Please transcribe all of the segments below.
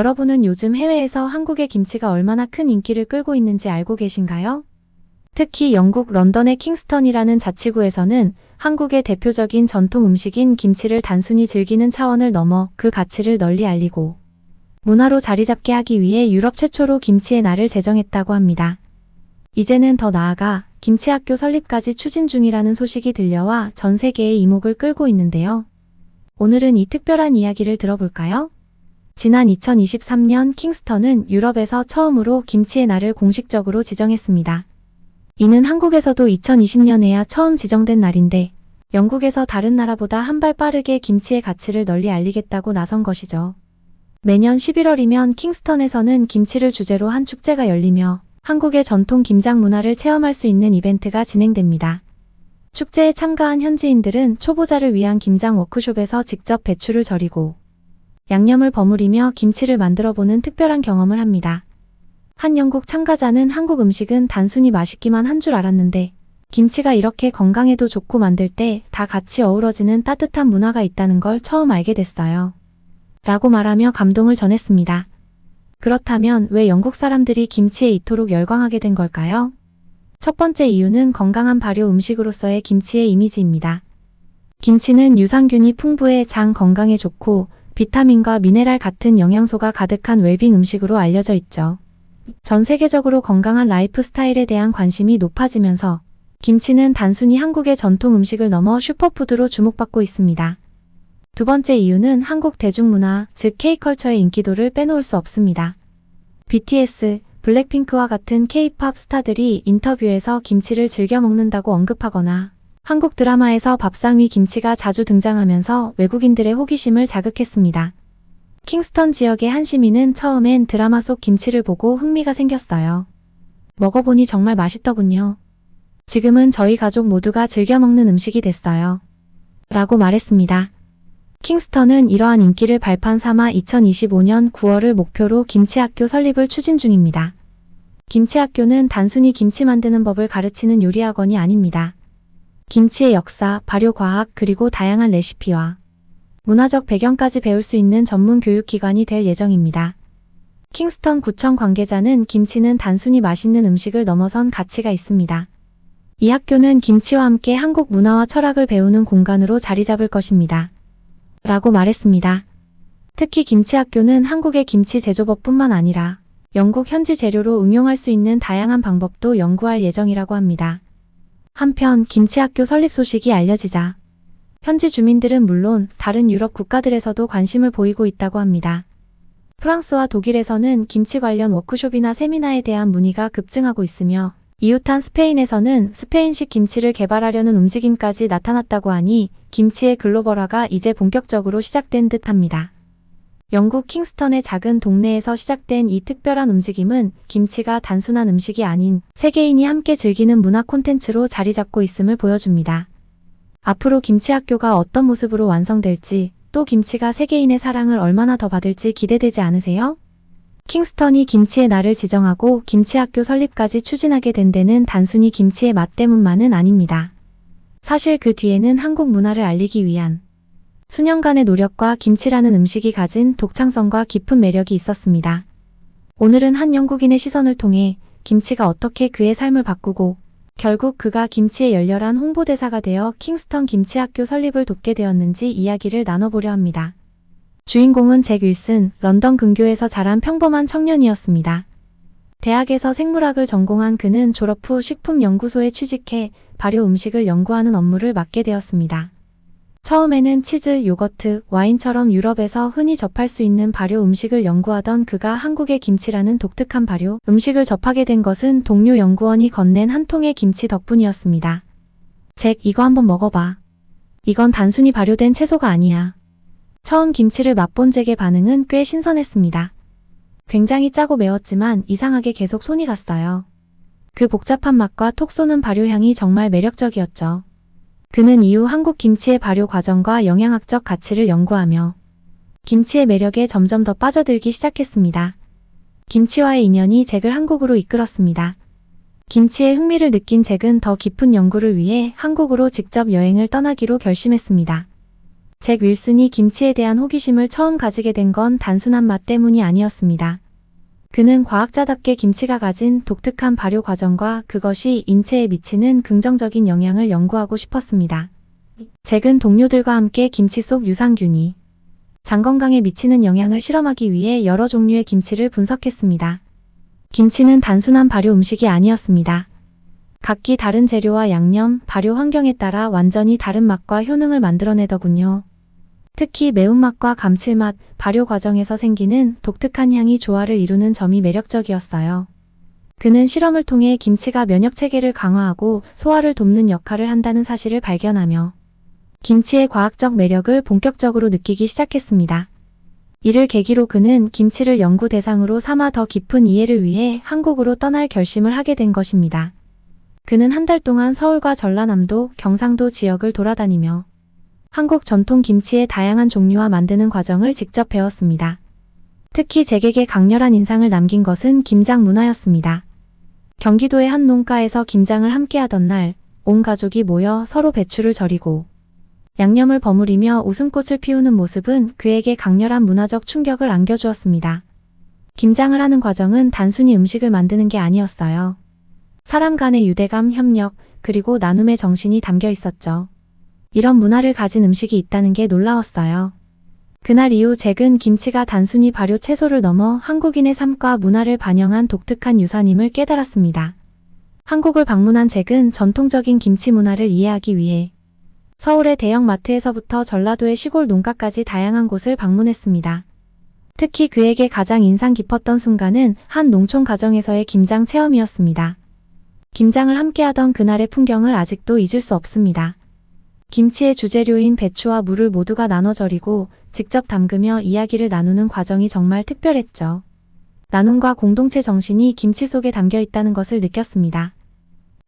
여러분은 요즘 해외에서 한국의 김치가 얼마나 큰 인기를 끌고 있는지 알고 계신가요? 특히 영국 런던의 킹스턴이라는 자치구에서는 한국의 대표적인 전통 음식인 김치를 단순히 즐기는 차원을 넘어 그 가치를 널리 알리고 문화로 자리 잡게 하기 위해 유럽 최초로 김치의 날을 제정했다고 합니다. 이제는 더 나아가 김치학교 설립까지 추진 중이라는 소식이 들려와 전 세계의 이목을 끌고 있는데요. 오늘은 이 특별한 이야기를 들어볼까요? 지난 2023년 킹스턴은 유럽에서 처음으로 김치의 날을 공식적으로 지정했습니다. 이는 한국에서도 2020년에야 처음 지정된 날인데 영국에서 다른 나라보다 한 발 빠르게 김치의 가치를 널리 알리겠다고 나선 것이죠. 매년 11월이면 킹스턴에서는 김치를 주제로 한 축제가 열리며 한국의 전통 김장 문화를 체험할 수 있는 이벤트가 진행됩니다. 축제에 참가한 현지인들은 초보자를 위한 김장 워크숍에서 직접 배추를 절이고 양념을 버무리며 김치를 만들어보는 특별한 경험을 합니다. 한 영국 참가자는 한국 음식은 단순히 맛있기만 한 줄 알았는데 김치가 이렇게 건강에도 좋고 만들 때 다 같이 어우러지는 따뜻한 문화가 있다는 걸 처음 알게 됐어요. 라고 말하며 감동을 전했습니다. 그렇다면 왜 영국 사람들이 김치에 이토록 열광하게 된 걸까요? 첫 번째 이유는 건강한 발효 음식으로서의 김치의 이미지입니다. 김치는 유산균이 풍부해 장 건강에 좋고 비타민과 미네랄 같은 영양소가 가득한 웰빙 음식으로 알려져 있죠. 전 세계적으로 건강한 라이프 스타일에 대한 관심이 높아지면서 김치는 단순히 한국의 전통 음식을 넘어 슈퍼푸드로 주목받고 있습니다. 두 번째 이유는 한국 대중문화, 즉 K컬처의 인기도를 빼놓을 수 없습니다. BTS, 블랙핑크와 같은 K-팝 스타들이 인터뷰에서 김치를 즐겨 먹는다고 언급하거나 한국 드라마에서 밥상 위 김치가 자주 등장하면서 외국인들의 호기심을 자극했습니다. 킹스턴 지역의 한 시민은 처음엔 드라마 속 김치를 보고 흥미가 생겼어요. 먹어보니 정말 맛있더군요. 지금은 저희 가족 모두가 즐겨 먹는 음식이 됐어요. 라고 말했습니다. 킹스턴은 이러한 인기를 발판 삼아 2025년 9월을 목표로 김치학교 설립을 추진 중입니다. 김치학교는 단순히 김치 만드는 법을 가르치는 요리학원이 아닙니다. 김치의 역사, 발효과학, 그리고 다양한 레시피와 문화적 배경까지 배울 수 있는 전문 교육기관이 될 예정입니다. 킹스턴 구청 관계자는 김치는 단순히 맛있는 음식을 넘어선 가치가 있습니다. 이 학교는 김치와 함께 한국 문화와 철학을 배우는 공간으로 자리 잡을 것입니다. 라고 말했습니다. 특히 김치학교는 한국의 김치 제조법뿐만 아니라 영국 현지 재료로 응용할 수 있는 다양한 방법도 연구할 예정이라고 합니다. 한편 김치학교 설립 소식이 알려지자 현지 주민들은 물론 다른 유럽 국가들에서도 관심을 보이고 있다고 합니다. 프랑스와 독일에서는 김치 관련 워크숍이나 세미나에 대한 문의가 급증하고 있으며 이웃한 스페인에서는 스페인식 김치를 개발하려는 움직임까지 나타났다고 하니 김치의 글로벌화가 이제 본격적으로 시작된 듯합니다. 영국 킹스턴의 작은 동네에서 시작된 이 특별한 움직임은 김치가 단순한 음식이 아닌 세계인이 함께 즐기는 문화 콘텐츠로 자리 잡고 있음을 보여줍니다. 앞으로 김치학교가 어떤 모습으로 완성될지, 또 김치가 세계인의 사랑을 얼마나 더 받을지 기대되지 않으세요? 킹스턴이 김치의 날을 지정하고 김치학교 설립까지 추진하게 된 데는 단순히 김치의 맛 때문만은 아닙니다. 사실 그 뒤에는 한국 문화를 알리기 위한 수년간의 노력과 김치라는 음식이 가진 독창성과 깊은 매력이 있었습니다. 오늘은 한 영국인의 시선을 통해 김치가 어떻게 그의 삶을 바꾸고 결국 그가 김치의 열렬한 홍보대사가 되어 킹스턴 김치학교 설립을 돕게 되었는지 이야기를 나눠보려 합니다. 주인공은 잭 윌슨, 런던 근교에서 자란 평범한 청년이었습니다. 대학에서 생물학을 전공한 그는 졸업 후 식품연구소에 취직해 발효 음식을 연구하는 업무를 맡게 되었습니다. 처음에는 치즈, 요거트, 와인처럼 유럽에서 흔히 접할 수 있는 발효 음식을 연구하던 그가 한국의 김치라는 독특한 발효 음식을 접하게 된 것은 동료 연구원이 건넨 한 통의 김치 덕분이었습니다. 잭, 이거 한번 먹어봐. 이건 단순히 발효된 채소가 아니야. 처음 김치를 맛본 잭의 반응은 꽤 신선했습니다. 굉장히 짜고 매웠지만 이상하게 계속 손이 갔어요. 그 복잡한 맛과 톡 쏘는 발효향이 정말 매력적이었죠. 그는 이후 한국 김치의 발효 과정과 영양학적 가치를 연구하며 김치의 매력에 점점 더 빠져들기 시작했습니다. 김치와의 인연이 잭을 한국으로 이끌었습니다. 김치에 흥미를 느낀 잭은 더 깊은 연구를 위해 한국으로 직접 여행을 떠나기로 결심했습니다. 잭 윌슨이 김치에 대한 호기심을 처음 가지게 된 건 단순한 맛 때문이 아니었습니다. 그는 과학자답게 김치가 가진 독특한 발효 과정과 그것이 인체에 미치는 긍정적인 영향을 연구하고 싶었습니다. 잭은 동료들과 함께 김치 속 유산균이 장 건강에 미치는 영향을 실험하기 위해 여러 종류의 김치를 분석했습니다. 김치는 단순한 발효 음식이 아니었습니다. 각기 다른 재료와 양념, 발효 환경에 따라 완전히 다른 맛과 효능을 만들어내더군요. 특히 매운맛과 감칠맛, 발효 과정에서 생기는 독특한 향이 조화를 이루는 점이 매력적이었어요. 그는 실험을 통해 김치가 면역 체계를 강화하고 소화를 돕는 역할을 한다는 사실을 발견하며 김치의 과학적 매력을 본격적으로 느끼기 시작했습니다. 이를 계기로 그는 김치를 연구 대상으로 삼아 더 깊은 이해를 위해 한국으로 떠날 결심을 하게 된 것입니다. 그는 한 달 동안 서울과 전라남도, 경상도 지역을 돌아다니며 한국 전통 김치의 다양한 종류와 만드는 과정을 직접 배웠습니다. 특히 잭에게 강렬한 인상을 남긴 것은 김장 문화였습니다. 경기도의 한 농가에서 김장을 함께하던 날, 온 가족이 모여 서로 배추를 절이고 양념을 버무리며 웃음꽃을 피우는 모습은 그에게 강렬한 문화적 충격을 안겨주었습니다. 김장을 하는 과정은 단순히 음식을 만드는 게 아니었어요. 사람 간의 유대감, 협력, 그리고 나눔의 정신이 담겨 있었죠. 이런 문화를 가진 음식이 있다는 게 놀라웠어요. 그날 이후 잭은 김치가 단순히 발효 채소를 넘어 한국인의 삶과 문화를 반영한 독특한 유산임을 깨달았습니다. 한국을 방문한 잭은 전통적인 김치 문화를 이해하기 위해 서울의 대형 마트에서부터 전라도의 시골 농가까지 다양한 곳을 방문했습니다. 특히 그에게 가장 인상 깊었던 순간은 한 농촌 가정에서의 김장 체험이었습니다. 김장을 함께하던 그날의 풍경을 아직도 잊을 수 없습니다. 김치의 주재료인 배추와 물을 모두가 나눠 절이고 직접 담그며 이야기를 나누는 과정이 정말 특별했죠. 나눔과 공동체 정신이 김치 속에 담겨 있다는 것을 느꼈습니다.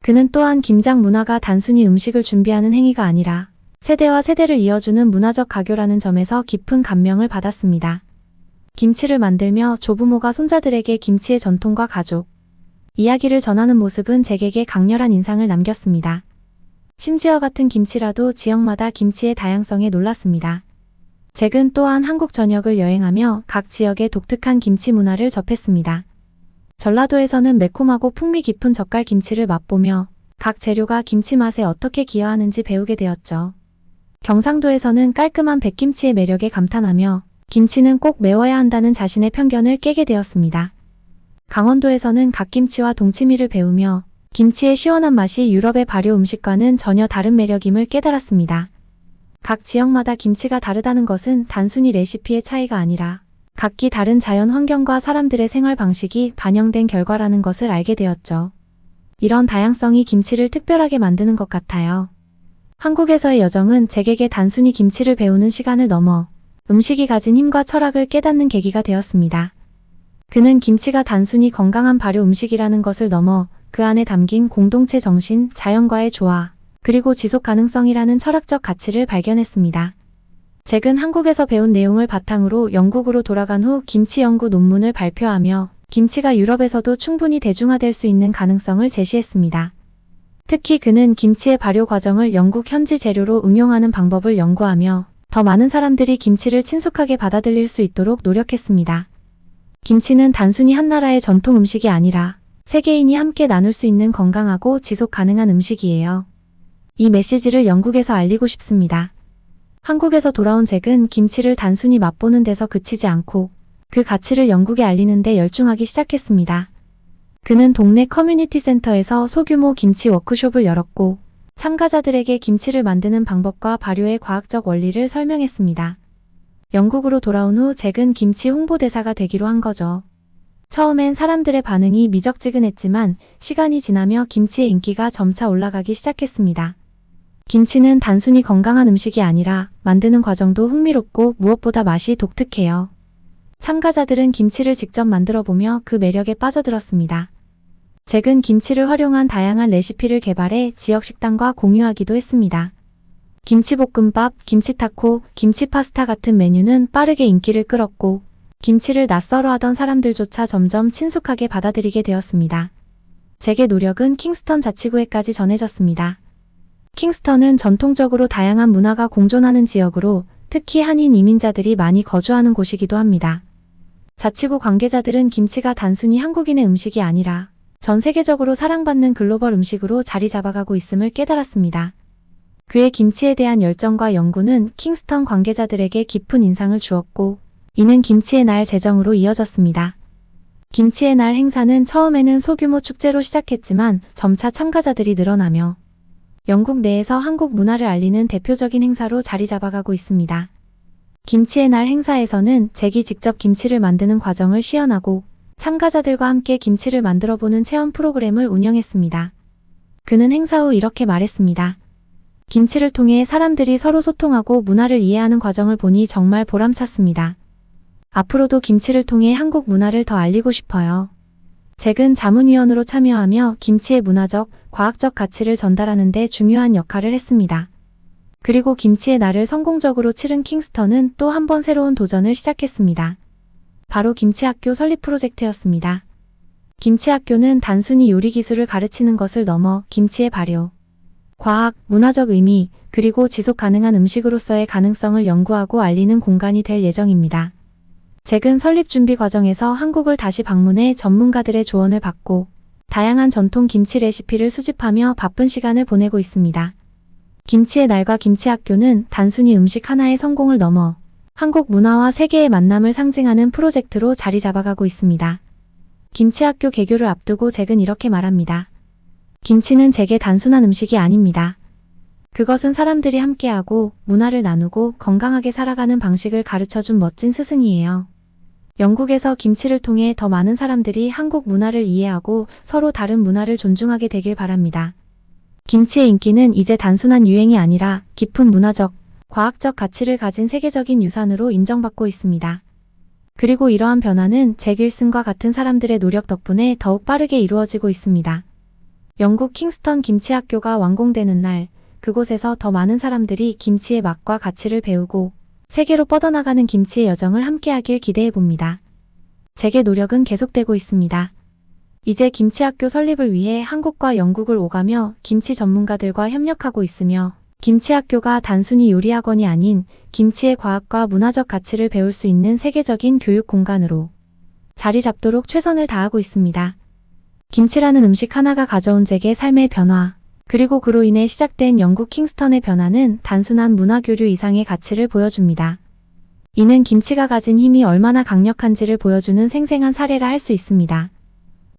그는 또한 김장 문화가 단순히 음식을 준비하는 행위가 아니라 세대와 세대를 이어주는 문화적 가교라는 점에서 깊은 감명을 받았습니다. 김치를 만들며 조부모가 손자들에게 김치의 전통과 가족, 이야기를 전하는 모습은 잭에게 강렬한 인상을 남겼습니다. 심지어 같은 김치라도 지역마다 김치의 다양성에 놀랐습니다. 잭은 또한 한국 전역을 여행하며 각 지역의 독특한 김치 문화를 접했습니다. 전라도에서는 매콤하고 풍미 깊은 젓갈 김치를 맛보며 각 재료가 김치 맛에 어떻게 기여하는지 배우게 되었죠. 경상도에서는 깔끔한 백김치의 매력에 감탄하며 김치는 꼭 매워야 한다는 자신의 편견을 깨게 되었습니다. 강원도에서는 갓김치와 동치미를 배우며 김치의 시원한 맛이 유럽의 발효 음식과는 전혀 다른 매력임을 깨달았습니다. 각 지역마다 김치가 다르다는 것은 단순히 레시피의 차이가 아니라 각기 다른 자연 환경과 사람들의 생활 방식이 반영된 결과라는 것을 알게 되었죠. 이런 다양성이 김치를 특별하게 만드는 것 같아요. 한국에서의 여정은 잭에게 단순히 김치를 배우는 시간을 넘어 음식이 가진 힘과 철학을 깨닫는 계기가 되었습니다. 그는 김치가 단순히 건강한 발효 음식이라는 것을 넘어 그 안에 담긴 공동체 정신, 자연과의 조화, 그리고 지속 가능성이라는 철학적 가치를 발견했습니다. 잭은 한국에서 배운 내용을 바탕으로 영국으로 돌아간 후 김치 연구 논문을 발표하며 김치가 유럽에서도 충분히 대중화될 수 있는 가능성을 제시했습니다. 특히 그는 김치의 발효 과정을 영국 현지 재료로 응용하는 방법을 연구하며 더 많은 사람들이 김치를 친숙하게 받아들일 수 있도록 노력했습니다. 김치는 단순히 한 나라의 전통 음식이 아니라 세계인이 함께 나눌 수 있는 건강하고 지속 가능한 음식이에요. 이 메시지를 영국에서 알리고 싶습니다. 한국에서 돌아온 잭은 김치를 단순히 맛보는 데서 그치지 않고 그 가치를 영국에 알리는 데 열중하기 시작했습니다. 그는 동네 커뮤니티 센터에서 소규모 김치 워크숍을 열었고 참가자들에게 김치를 만드는 방법과 발효의 과학적 원리를 설명했습니다. 영국으로 돌아온 후 잭은 김치 홍보대사가 되기로 한 거죠. 처음엔 사람들의 반응이 미적지근했지만 시간이 지나며 김치의 인기가 점차 올라가기 시작했습니다. 김치는 단순히 건강한 음식이 아니라 만드는 과정도 흥미롭고 무엇보다 맛이 독특해요. 참가자들은 김치를 직접 만들어보며 그 매력에 빠져들었습니다. 잭은 김치를 활용한 다양한 레시피를 개발해 지역 식당과 공유하기도 했습니다. 김치볶음밥, 김치타코, 김치파스타 같은 메뉴는 빠르게 인기를 끌었고 김치를 낯설어 하던 사람들조차 점점 친숙하게 받아들이게 되었습니다. 잭의 노력은 킹스턴 자치구에까지 전해졌습니다. 킹스턴은 전통적으로 다양한 문화가 공존하는 지역으로 특히 한인 이민자들이 많이 거주하는 곳이기도 합니다. 자치구 관계자들은 김치가 단순히 한국인의 음식이 아니라 전 세계적으로 사랑받는 글로벌 음식으로 자리 잡아가고 있음을 깨달았습니다. 그의 김치에 대한 열정과 연구는 킹스턴 관계자들에게 깊은 인상을 주었고, 이는 김치의 날 제정으로 이어졌습니다. 김치의 날 행사는 처음에는 소규모 축제로 시작했지만 점차 참가자들이 늘어나며 영국 내에서 한국 문화를 알리는 대표적인 행사로 자리 잡아가고 있습니다. 김치의 날 행사에서는 잭이 직접 김치를 만드는 과정을 시연하고 참가자들과 함께 김치를 만들어보는 체험 프로그램을 운영했습니다. 그는 행사 후 이렇게 말했습니다. 김치를 통해 사람들이 서로 소통하고 문화를 이해하는 과정을 보니 정말 보람찼습니다. 앞으로도 김치를 통해 한국 문화를 더 알리고 싶어요. 잭은 자문위원으로 참여하며 김치의 문화적, 과학적 가치를 전달하는 데 중요한 역할을 했습니다. 그리고 김치의 날을 성공적으로 치른 킹스턴은 또 한 번 새로운 도전을 시작했습니다. 바로 김치학교 설립 프로젝트였습니다. 김치학교는 단순히 요리 기술을 가르치는 것을 넘어 김치의 발효, 과학, 문화적 의미, 그리고 지속 가능한 음식으로서의 가능성을 연구하고 알리는 공간이 될 예정입니다. 잭은 설립 준비 과정에서 한국을 다시 방문해 전문가들의 조언을 받고 다양한 전통 김치 레시피를 수집하며 바쁜 시간을 보내고 있습니다. 김치의 날과 김치학교는 단순히 음식 하나의 성공을 넘어 한국 문화와 세계의 만남을 상징하는 프로젝트로 자리 잡아가고 있습니다. 김치학교 개교를 앞두고 잭은 이렇게 말합니다. 김치는 제게 단순한 음식이 아닙니다. 그것은 사람들이 함께하고 문화를 나누고 건강하게 살아가는 방식을 가르쳐준 멋진 스승이에요. 영국에서 김치를 통해 더 많은 사람들이 한국 문화를 이해하고 서로 다른 문화를 존중하게 되길 바랍니다. 김치의 인기는 이제 단순한 유행이 아니라 깊은 문화적, 과학적 가치를 가진 세계적인 유산으로 인정받고 있습니다. 그리고 이러한 변화는 잭 윌슨과 같은 사람들의 노력 덕분에 더욱 빠르게 이루어지고 있습니다. 영국 킹스턴 김치학교가 완공되는 날, 그곳에서 더 많은 사람들이 김치의 맛과 가치를 배우고 세계로 뻗어나가는 김치의 여정을 함께하길 기대해봅니다. 잭의 노력은 계속되고 있습니다. 이제 김치학교 설립을 위해 한국과 영국을 오가며 김치 전문가들과 협력하고 있으며 김치학교가 단순히 요리학원이 아닌 김치의 과학과 문화적 가치를 배울 수 있는 세계적인 교육 공간으로 자리 잡도록 최선을 다하고 있습니다. 김치라는 음식 하나가 가져온 잭의 삶의 변화, 그리고 그로 인해 시작된 영국 킹스턴의 변화는 단순한 문화교류 이상의 가치를 보여줍니다. 이는 김치가 가진 힘이 얼마나 강력한지를 보여주는 생생한 사례라 할 수 있습니다.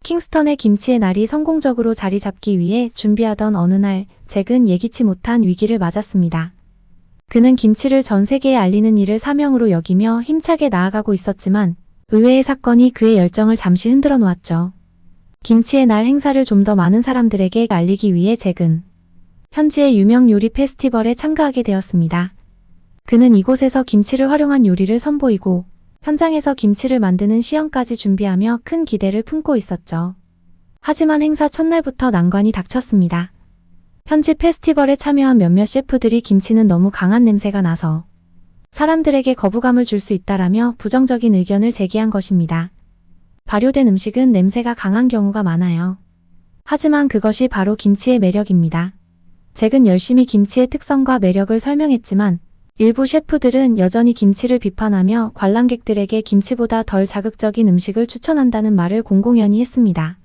킹스턴의 김치의 날이 성공적으로 자리 잡기 위해 준비하던 어느 날, 잭은 예기치 못한 위기를 맞았습니다. 그는 김치를 전 세계에 알리는 일을 사명으로 여기며 힘차게 나아가고 있었지만 의외의 사건이 그의 열정을 잠시 흔들어 놓았죠. 김치의 날 행사를 좀 더 많은 사람들에게 알리기 위해 잭은 현지의 유명 요리 페스티벌에 참가하게 되었습니다. 그는 이곳에서 김치를 활용한 요리를 선보이고 현장에서 김치를 만드는 시연까지 준비하며 큰 기대를 품고 있었죠. 하지만 행사 첫날부터 난관이 닥쳤습니다. 현지 페스티벌에 참여한 몇몇 셰프들이 김치는 너무 강한 냄새가 나서 사람들에게 거부감을 줄 수 있다라며 부정적인 의견을 제기한 것입니다. 발효된 음식은 냄새가 강한 경우가 많아요. 하지만 그것이 바로 김치의 매력입니다. 잭은 열심히 김치의 특성과 매력을 설명했지만 일부 셰프들은 여전히 김치를 비판하며 관람객들에게 김치보다 덜 자극적인 음식을 추천한다는 말을 공공연히 했습니다.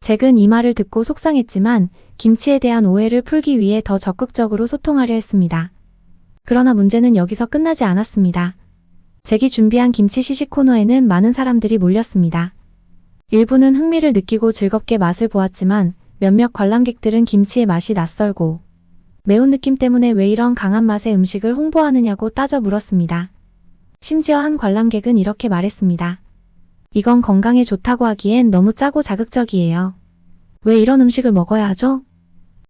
잭은 이 말을 듣고 속상했지만 김치에 대한 오해를 풀기 위해 더 적극적으로 소통하려 했습니다. 그러나 문제는 여기서 끝나지 않았습니다. 잭이 준비한 김치 시식 코너에는 많은 사람들이 몰렸습니다. 일부는 흥미를 느끼고 즐겁게 맛을 보았지만 몇몇 관람객들은 김치의 맛이 낯설고 매운 느낌 때문에 왜 이런 강한 맛의 음식을 홍보하느냐고 따져 물었습니다. 심지어 한 관람객은 이렇게 말했습니다. 이건 건강에 좋다고 하기엔 너무 짜고 자극적이에요. 왜 이런 음식을 먹어야 하죠?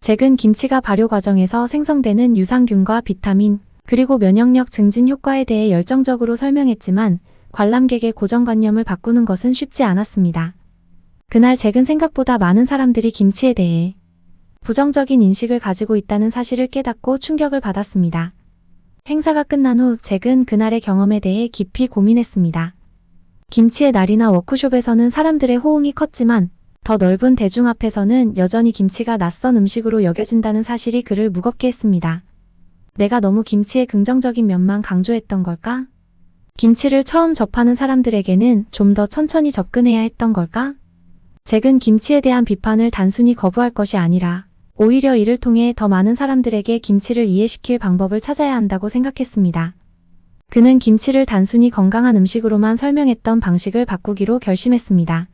잭은 김치가 발효 과정에서 생성되는 유산균과 비타민, 그리고 면역력 증진 효과에 대해 열정적으로 설명했지만 관람객의 고정관념을 바꾸는 것은 쉽지 않았습니다. 그날 잭은 생각보다 많은 사람들이 김치에 대해 부정적인 인식을 가지고 있다는 사실을 깨닫고 충격을 받았습니다. 행사가 끝난 후 잭은 그날의 경험에 대해 깊이 고민했습니다. 김치의 날이나 워크숍에서는 사람들의 호응이 컸지만 더 넓은 대중 앞에서는 여전히 김치가 낯선 음식으로 여겨진다는 사실이 그를 무겁게 했습니다. 내가 너무 김치의 긍정적인 면만 강조했던 걸까? 김치를 처음 접하는 사람들에게는 좀 더 천천히 접근해야 했던 걸까? 잭은 김치에 대한 비판을 단순히 거부할 것이 아니라 오히려 이를 통해 더 많은 사람들에게 김치를 이해시킬 방법을 찾아야 한다고 생각했습니다. 그는 김치를 단순히 건강한 음식으로만 설명했던 방식을 바꾸기로 결심했습니다.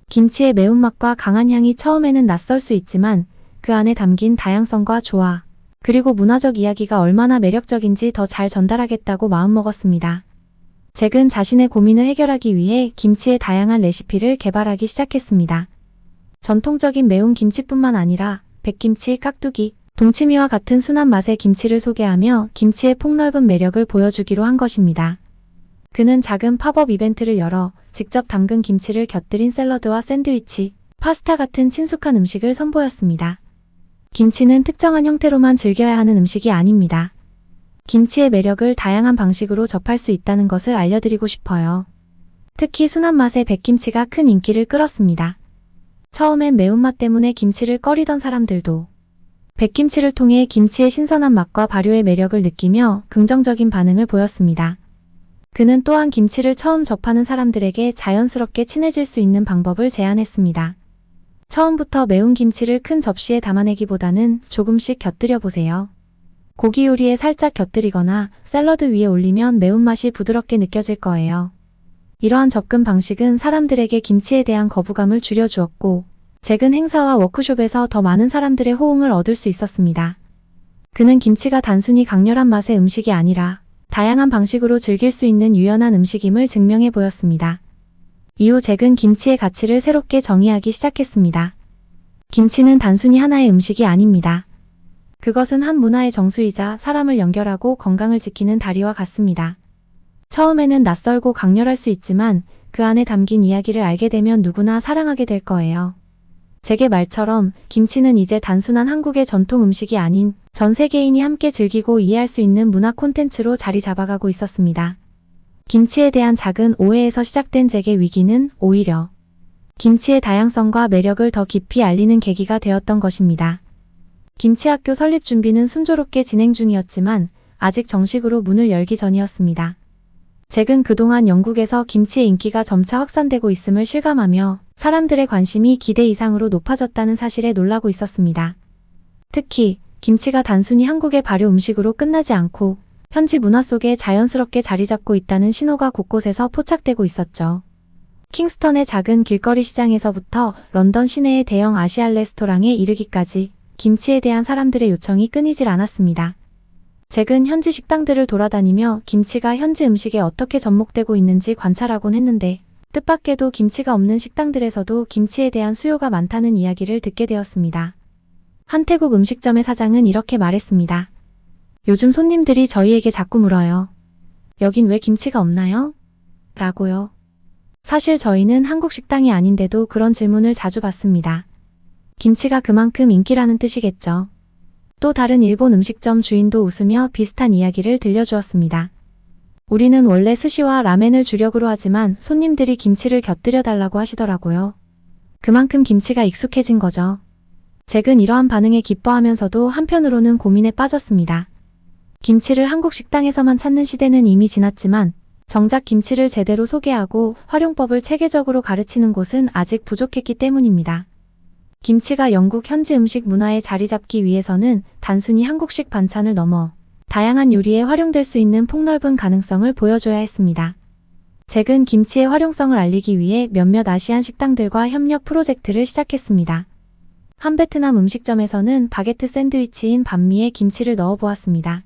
김치의 매운맛과 강한 향이 처음에는 낯설 수 있지만 그 안에 담긴 다양성과 조화, 그리고 문화적 이야기가 얼마나 매력적인지 더 잘 전달하겠다고 마음먹었습니다. 잭은 자신의 고민을 해결하기 위해 김치의 다양한 레시피를 개발하기 시작했습니다. 전통적인 매운 김치뿐만 아니라 백김치, 깍두기, 동치미와 같은 순한 맛의 김치를 소개하며 김치의 폭넓은 매력을 보여주기로 한 것입니다. 그는 작은 팝업 이벤트를 열어 직접 담근 김치를 곁들인 샐러드와 샌드위치, 파스타 같은 친숙한 음식을 선보였습니다. 김치는 특정한 형태로만 즐겨야 하는 음식이 아닙니다. 김치의 매력을 다양한 방식으로 접할 수 있다는 것을 알려드리고 싶어요. 특히 순한 맛의 백김치가 큰 인기를 끌었습니다. 처음엔 매운맛 때문에 김치를 꺼리던 사람들도 백김치를 통해 김치의 신선한 맛과 발효의 매력을 느끼며 긍정적인 반응을 보였습니다. 그는 또한 김치를 처음 접하는 사람들에게 자연스럽게 친해질 수 있는 방법을 제안했습니다. 처음부터 매운 김치를 큰 접시에 담아내기보다는 조금씩 곁들여 보세요. 고기 요리에 살짝 곁들이거나 샐러드 위에 올리면 매운맛이 부드럽게 느껴질 거예요. 이러한 접근 방식은 사람들에게 김치에 대한 거부감을 줄여주었고, 잭은 행사와 워크숍에서 더 많은 사람들의 호응을 얻을 수 있었습니다. 그는 김치가 단순히 강렬한 맛의 음식이 아니라 다양한 방식으로 즐길 수 있는 유연한 음식임을 증명해 보였습니다. 이후 잭은 김치의 가치를 새롭게 정의하기 시작했습니다. 김치는 단순히 하나의 음식이 아닙니다. 그것은 한 문화의 정수이자 사람을 연결하고 건강을 지키는 다리와 같습니다. 처음에는 낯설고 강렬할 수 있지만 그 안에 담긴 이야기를 알게 되면 누구나 사랑하게 될 거예요. 잭의 말처럼 김치는 이제 단순한 한국의 전통 음식이 아닌 전 세계인이 함께 즐기고 이해할 수 있는 문화 콘텐츠로 자리 잡아가고 있었습니다. 김치에 대한 작은 오해에서 시작된 잭의 위기는 오히려 김치의 다양성과 매력을 더 깊이 알리는 계기가 되었던 것입니다. 김치학교 설립 준비는 순조롭게 진행 중이었지만 아직 정식으로 문을 열기 전이었습니다. 잭은 그동안 영국에서 김치의 인기가 점차 확산되고 있음을 실감하며 사람들의 관심이 기대 이상으로 높아졌다는 사실에 놀라고 있었습니다. 특히 김치가 단순히 한국의 발효 음식으로 끝나지 않고 현지 문화 속에 자연스럽게 자리 잡고 있다는 신호가 곳곳에서 포착되고 있었죠. 킹스턴의 작은 길거리 시장에서부터 런던 시내의 대형 아시안 레스토랑에 이르기까지 김치에 대한 사람들의 요청이 끊이질 않았습니다. 잭은 현지 식당들을 돌아다니며 김치가 현지 음식에 어떻게 접목되고 있는지 관찰하곤 했는데 뜻밖에도 김치가 없는 식당들에서도 김치에 대한 수요가 많다는 이야기를 듣게 되었습니다. 한 태국 음식점의 사장은 이렇게 말했습니다. 요즘 손님들이 저희에게 자꾸 물어요. 여긴 왜 김치가 없나요? 라고요. 사실 저희는 한국 식당이 아닌데도 그런 질문을 자주 받습니다. 김치가 그만큼 인기라는 뜻이겠죠. 또 다른 일본 음식점 주인도 웃으며 비슷한 이야기를 들려주었습니다. 우리는 원래 스시와 라멘을 주력으로 하지만 손님들이 김치를 곁들여 달라고 하시더라고요. 그만큼 김치가 익숙해진 거죠. 잭은 이러한 반응에 기뻐하면서도 한편으로는 고민에 빠졌습니다. 김치를 한국 식당에서만 찾는 시대는 이미 지났지만 정작 김치를 제대로 소개하고 활용법을 체계적으로 가르치는 곳은 아직 부족했기 때문입니다. 김치가 영국 현지 음식 문화에 자리 잡기 위해서는 단순히 한국식 반찬을 넘어 다양한 요리에 활용될 수 있는 폭넓은 가능성을 보여줘야 했습니다. 잭은 김치의 활용성을 알리기 위해 몇몇 아시안 식당들과 협력 프로젝트를 시작했습니다. 한 베트남 음식점에서는 바게트 샌드위치인 반미에 김치를 넣어보았습니다.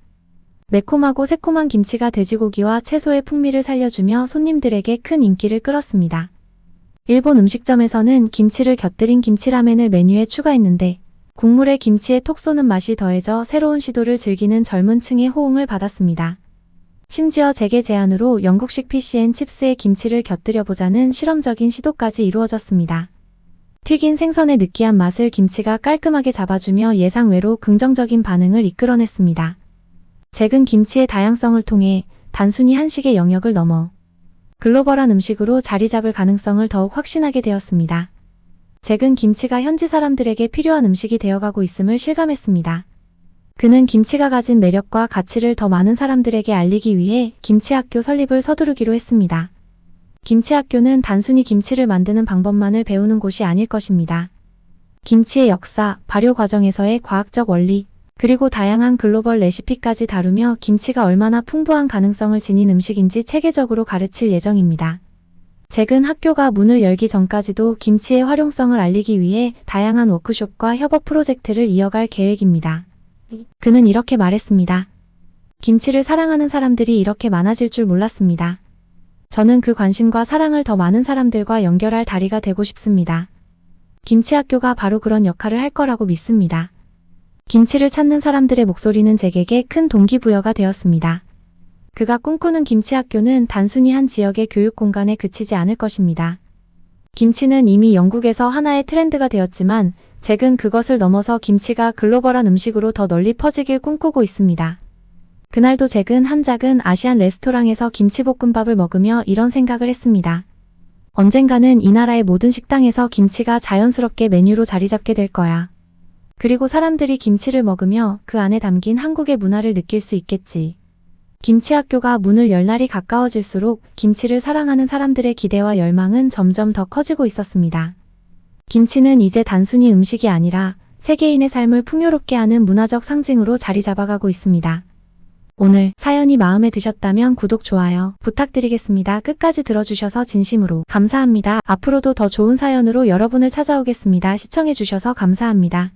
매콤하고 새콤한 김치가 돼지고기와 채소의 풍미를 살려주며 손님들에게 큰 인기를 끌었습니다. 일본 음식점에서는 김치를 곁들인 김치라멘을 메뉴에 추가했는데 국물에 김치의 톡 쏘는 맛이 더해져 새로운 시도를 즐기는 젊은 층의 호응을 받았습니다. 심지어 잭의 제안으로 영국식 피시앤칩스에 김치를 곁들여보자는 실험적인 시도까지 이루어졌습니다. 튀긴 생선의 느끼한 맛을 김치가 깔끔하게 잡아주며 예상외로 긍정적인 반응을 이끌어냈습니다. 잭은 김치의 다양성을 통해 단순히 한식의 영역을 넘어 글로벌한 음식으로 자리 잡을 가능성을 더욱 확신하게 되었습니다. 잭은 김치가 현지 사람들에게 필요한 음식이 되어가고 있음을 실감했습니다. 그는 김치가 가진 매력과 가치를 더 많은 사람들에게 알리기 위해 김치학교 설립을 서두르기로 했습니다. 김치학교는 단순히 김치를 만드는 방법만을 배우는 곳이 아닐 것입니다. 김치의 역사, 발효 과정에서의 과학적 원리, 그리고 다양한 글로벌 레시피까지 다루며 김치가 얼마나 풍부한 가능성을 지닌 음식인지 체계적으로 가르칠 예정입니다. 잭은 학교가 문을 열기 전까지도 김치의 활용성을 알리기 위해 다양한 워크숍과 협업 프로젝트를 이어갈 계획입니다. 그는 이렇게 말했습니다. 김치를 사랑하는 사람들이 이렇게 많아질 줄 몰랐습니다. 저는 그 관심과 사랑을 더 많은 사람들과 연결할 다리가 되고 싶습니다. 김치학교가 바로 그런 역할을 할 거라고 믿습니다. 김치를 찾는 사람들의 목소리는 잭에게 큰 동기부여가 되었습니다. 그가 꿈꾸는 김치학교는 단순히 한 지역의 교육 공간에 그치지 않을 것입니다. 김치는 이미 영국에서 하나의 트렌드가 되었지만 잭은 그것을 넘어서 김치가 글로벌한 음식으로 더 널리 퍼지길 꿈꾸고 있습니다. 그날도 잭은 한 작은 아시안 레스토랑에서 김치볶음밥을 먹으며 이런 생각을 했습니다. 언젠가는 이 나라의 모든 식당에서 김치가 자연스럽게 메뉴로 자리 잡게 될 거야. 그리고 사람들이 김치를 먹으며 그 안에 담긴 한국의 문화를 느낄 수 있겠지. 김치학교가 문을 열 날이 가까워질수록 김치를 사랑하는 사람들의 기대와 열망은 점점 더 커지고 있었습니다. 김치는 이제 단순히 음식이 아니라 세계인의 삶을 풍요롭게 하는 문화적 상징으로 자리 잡아가고 있습니다. 오늘 사연이 마음에 드셨다면 구독, 좋아요 부탁드리겠습니다. 끝까지 들어주셔서 진심으로 감사합니다. 앞으로도 더 좋은 사연으로 여러분을 찾아오겠습니다. 시청해주셔서 감사합니다.